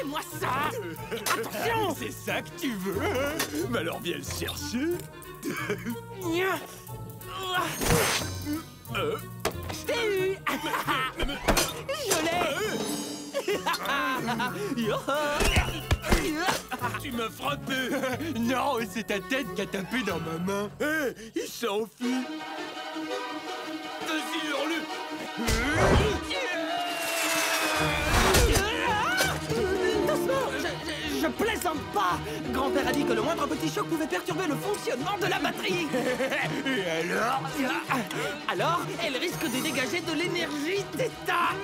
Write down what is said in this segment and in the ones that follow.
Fais-moi ça. Attention. C'est ça que tu veux? Mais alors viens le chercher. Je t'ai eu. Je l'ai. Tu m'as frappé. Non, c'est ta tête qui a tapé dans ma main. Hé, il s'enfuit. Vas-y, hurle. Doucement, je plaisante pas. Grand-père a dit que le moindre petit choc pouvait perturber le fonctionnement de la batterie. Et alors? Alors, elle risque de dégager de l'énergie d'état.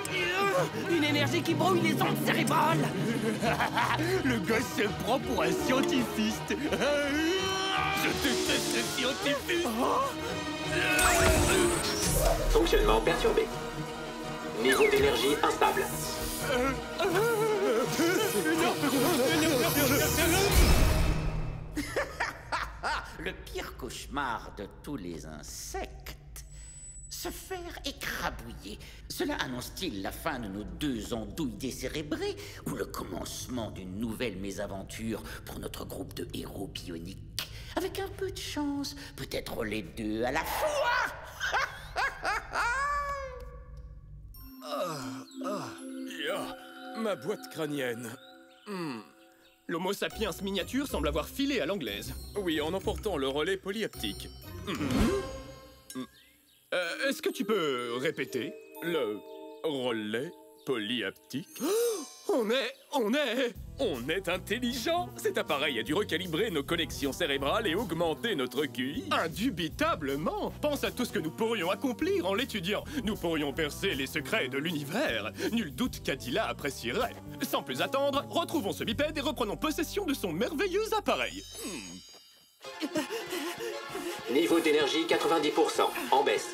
Une énergie qui brouille les ondes cérébrales. Le gosse se prend pour un scientifique. Je déteste les scientifiques. Fonctionnement perturbé. Niveau d'énergie instable. Le pire cauchemar de tous les insectes. Se faire écrabouiller. Cela annonce-t-il la fin de nos 2 andouilles décérébrées ou le commencement d'une nouvelle mésaventure pour notre groupe de héros bioniques? Avec un peu de chance, peut-être les 2 à la fois. Ma boîte crânienne. L'Homo sapiens miniature semble avoir filé à l'anglaise. Oui, en emportant le relais polyhaptique. Est-ce que tu peux répéter? Le relais polyhaptique? On est intelligent! Cet appareil a dû recalibrer nos connexions cérébrales et augmenter notre QI. Indubitablement! Pense à tout ce que nous pourrions accomplir en l'étudiant. Nous pourrions percer les secrets de l'univers. Nul doute qu'Adila apprécierait. Sans plus attendre, retrouvons ce bipède et reprenons possession de son merveilleux appareil. Niveau d'énergie 90%, en baisse.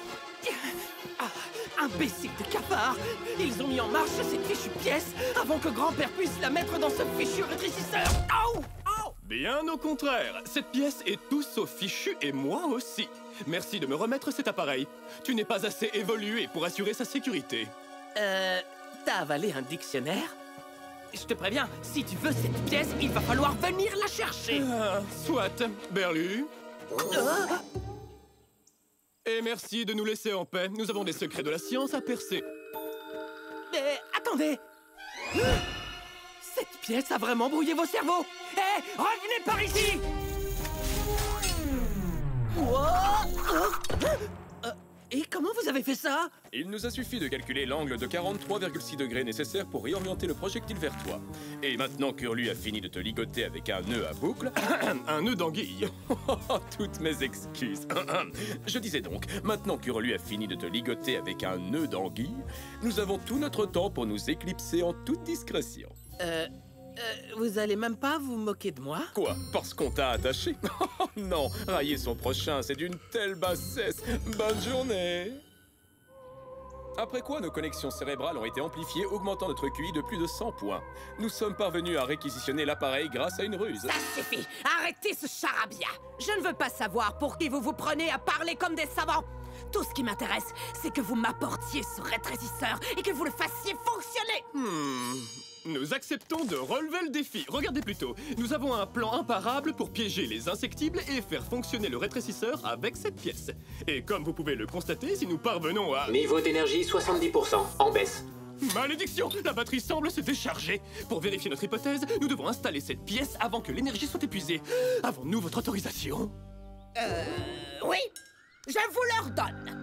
Imbécile de cafard. Ils ont mis en marche cette fichue pièce avant que grand-père puisse la mettre dans ce fichu rétrécisseur. Aouh! Bien au contraire, cette pièce est tout sauf fichue et moi aussi. Merci de me remettre cet appareil. Tu n'es pas assez évolué pour assurer sa sécurité. T'as avalé un dictionnaire? Je te préviens, si tu veux cette pièce, il va falloir venir la chercher. Soit, Berlu. Et merci de nous laisser en paix. Nous avons des secrets de la science à percer. Mais attendez! Cette pièce a vraiment brouillé vos cerveaux! Hé! Revenez par ici! Et comment vous avez fait ça? Il nous a suffi de calculer l'angle de 43,6 degrés nécessaire pour réorienter le projectile vers toi. Et maintenant qu'Urlu a fini de te ligoter avec un nœud à boucle... un nœud d'anguille. Toutes mes excuses. Je disais donc, maintenant qu'Urlu a fini de te ligoter avec un nœud d'anguille, nous avons tout notre temps pour nous éclipser en toute discrétion. Vous allez même pas vous moquer de moi? Quoi? Parce qu'on t'a attaché? Non, railler son prochain, c'est d'une telle bassesse. Bonne journée! Après quoi, nos connexions cérébrales ont été amplifiées, augmentant notre QI de plus de 100 points. Nous sommes parvenus à réquisitionner l'appareil grâce à une ruse. Ça suffit! Arrêtez ce charabia! Je ne veux pas savoir pour qui vous vous prenez à parler comme des savants! Tout ce qui m'intéresse, c'est que vous m'apportiez ce rétrécisseur et que vous le fassiez fonctionner! Nous acceptons de relever le défi. Regardez plutôt, nous avons un plan imparable pour piéger les insectibles et faire fonctionner le rétrécisseur avec cette pièce. Et comme vous pouvez le constater, si nous parvenons à... Niveau d'énergie 70%, en baisse. Malédiction! La batterie semble se décharger. Pour vérifier notre hypothèse, nous devons installer cette pièce avant que l'énergie soit épuisée. Avons-nous votre autorisation? Oui! Je vous l'ordonne!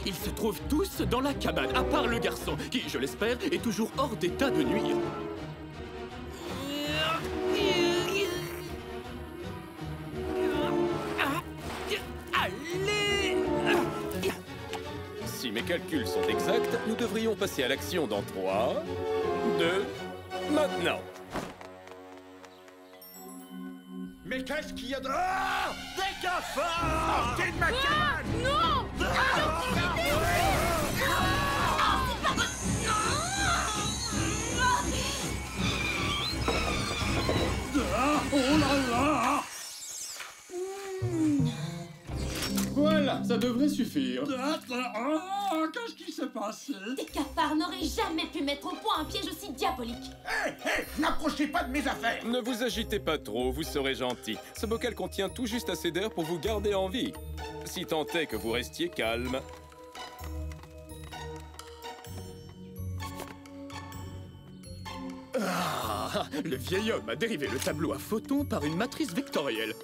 Ils se trouvent tous dans la cabane, à part le garçon, qui, je l'espère, est toujours hors d'état de nuire. Allez! Si mes calculs sont exacts, nous devrions passer à l'action dans 3, 2, maintenant. Mais qu'est-ce qu'il y a de... Ah! Des cafards! Sortez de ma cabane! Non! Oh là là! Ça devrait suffire. Oh, qu'est-ce qui s'est passé? Des cafards n'auraient jamais pu mettre au point un piège aussi diabolique. N'approchez pas de mes affaires. Ne vous agitez pas trop, vous serez gentil. Ce bocal contient tout juste assez d'air pour vous garder en vie. Si tant est que vous restiez calme. Le vieil homme a dérivé le tableau à photons par une matrice vectorielle.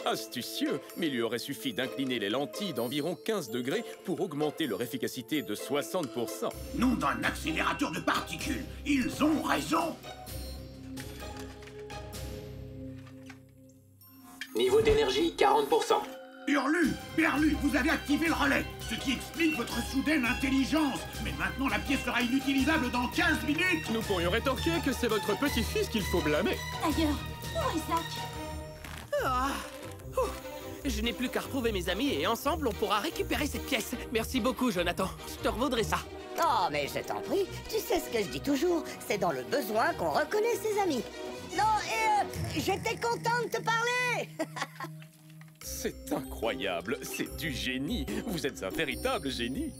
Astucieux, mais il lui aurait suffi d'incliner les lentilles d'environ 15 degrés pour augmenter leur efficacité de 60%. Nom d'un accélérateur de particules. Ils ont raison. Niveau d'énergie 40%. Hurlu, Perlu, vous avez activé le relais, ce qui explique votre soudaine intelligence. Mais maintenant, la pièce sera inutilisable dans 15 minutes. Nous pourrions rétorquer que c'est votre petit-fils qu'il faut blâmer. D'ailleurs, où est Zach? Je n'ai plus qu'à retrouver mes amis et ensemble, on pourra récupérer cette pièce. Merci beaucoup, Jonathan. Je te revaudrai ça. Oh, mais je t'en prie, tu sais ce que je dis toujours, c'est dans le besoin qu'on reconnaît ses amis. Non, et j'étais content de te parler. C'est incroyable, c'est du génie. Vous êtes un véritable génie.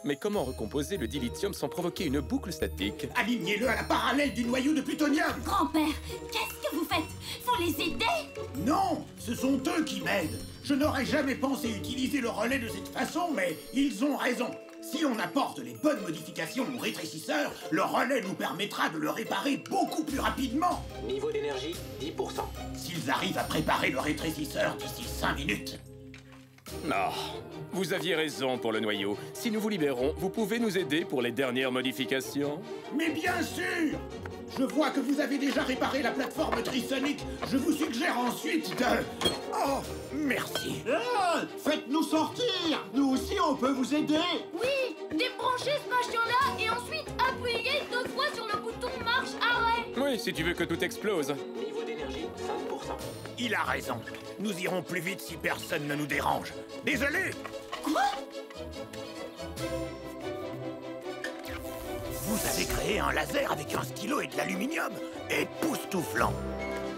Mais comment recomposer le dilithium sans provoquer une boucle statique? Alignez-le à la parallèle du noyau de plutonium. Grand-père, qu'est-ce que vous faites? Faut les aider? Non, ce sont eux qui m'aident. Je n'aurais jamais pensé utiliser le relais de cette façon, mais ils ont raison. Si on apporte les bonnes modifications au rétrécisseur, le relais nous permettra de le réparer beaucoup plus rapidement. Niveau d'énergie 10%. S'ils arrivent à préparer le rétrécisseur d'ici 5 minutes. Ah, vous aviez raison pour le noyau. Si nous vous libérons, vous pouvez nous aider pour les dernières modifications? Mais bien sûr! Je vois que vous avez déjà réparé la plateforme trisonique. Je vous suggère ensuite de... Oh, merci. Faites-nous sortir! Nous aussi, on peut vous aider! Oui, débranchez ce machin-là et ensuite appuyez 2 fois sur le bouton marche-arrêt. Oui, si tu veux que tout explose. Niveau d'énergie 5%. Il a raison. Nous irons plus vite si personne ne nous dérange. Désolé! Quoi? Vous avez créé un laser avec un stylo et de l'aluminium. Époustouflant.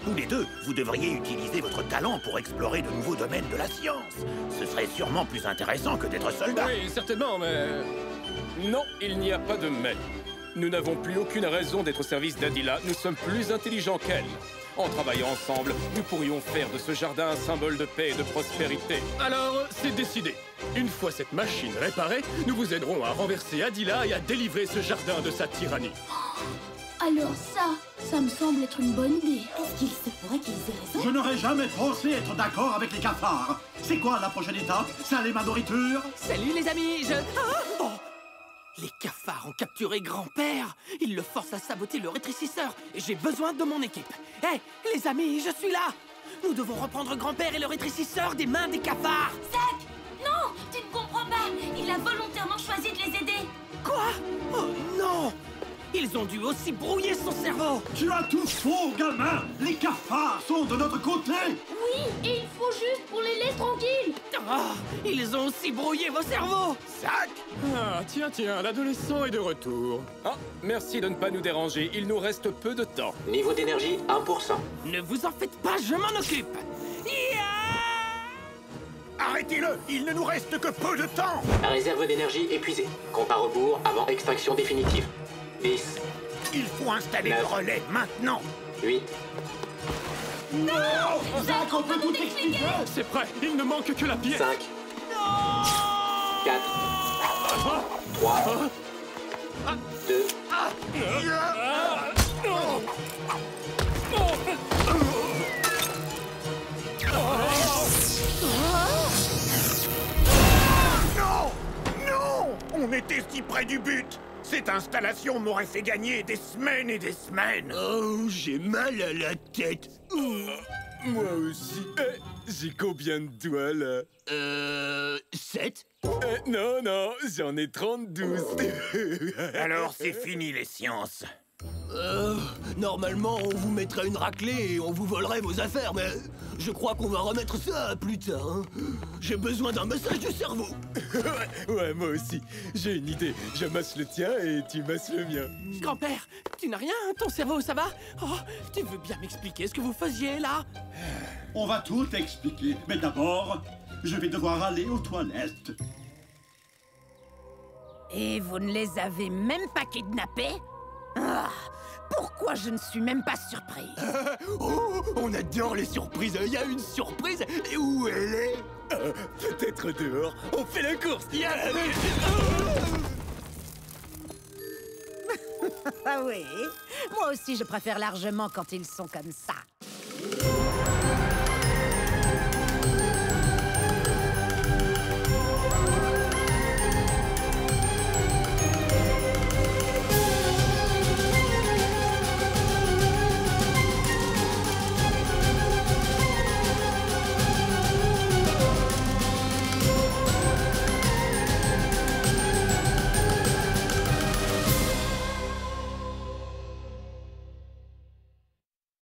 Tous les deux, vous devriez utiliser votre talent pour explorer de nouveaux domaines de la science. Ce serait sûrement plus intéressant que d'être soldat. Oui, certainement, mais... Non, il n'y a pas de mais. Nous n'avons plus aucune raison d'être au service d'Adila. Nous sommes plus intelligents qu'elle. En travaillant ensemble, nous pourrions faire de ce jardin un symbole de paix et de prospérité. Alors, c'est décidé. Une fois cette machine réparée, nous vous aiderons à renverser Adila et à délivrer ce jardin de sa tyrannie. Alors ça me semble être une bonne idée. Est-ce qu'il se pourrait qu'ils aient raison? Je n'aurais jamais pensé être d'accord avec les cafards. C'est quoi la prochaine étape? Saler ma nourriture? Salut les amis, Oh! Les cafards ont capturé grand-père. Ils le forcent à saboter le rétrécisseur. Et j'ai besoin de mon équipe. Hé, les amis, je suis là. Nous devons reprendre grand-père et le rétrécisseur des mains des cafards. Zach! Non! Tu ne comprends pas! Il a volontairement choisi de les aider! Quoi? Oh non! Ils ont dû aussi brouiller son cerveau. Tu as tout faux, gamin! Les cafards sont de notre côté! Oui, et il faut juste qu'on les laisse tranquilles! Ah, ils ont aussi brouillé vos cerveaux. Zach! Ah, tiens, l'adolescent est de retour. Ah, merci de ne pas nous déranger. Il nous reste peu de temps. Niveau d'énergie 1%. Ne vous en faites pas, je m'en occupe. Arrêtez-le! Il ne nous reste que peu de temps! La réserve d'énergie épuisée. Compte à rebours avant extraction définitive. 10, Il faut installer le relais maintenant! 8, Non! Zach, on peut tout expliquer! C'est prêt, il ne manque que la pièce. 5, 4, 3, 2, Non! Non! On était si près du but! Cette installation m'aurait fait gagner des semaines et des semaines! Oh, j'ai mal à la tête. Moi aussi. J'ai combien de doigts, là? 7? Non, j'en ai 32. Alors c'est fini les sciences. Normalement, on vous mettrait une raclée et on vous volerait vos affaires, mais je crois qu'on va remettre ça plus tard. Hein. J'ai besoin d'un massage du cerveau. Ouais, moi aussi. J'ai une idée. Je masse le tien et tu masses le mien. Grand-père, tu n'as rien? Ton cerveau, ça va? Oh, tu veux bien m'expliquer ce que vous faisiez, là? On va tout expliquer. Mais d'abord, je vais devoir aller aux toilettes. Et vous ne les avez même pas kidnappés? Ah, pourquoi je ne suis même pas surprise? Oh, on adore les surprises. Il y a une surprise. Et où elle est? Peut-être dehors. On fait la course. Ah oui, moi aussi je préfère largement quand ils sont comme ça.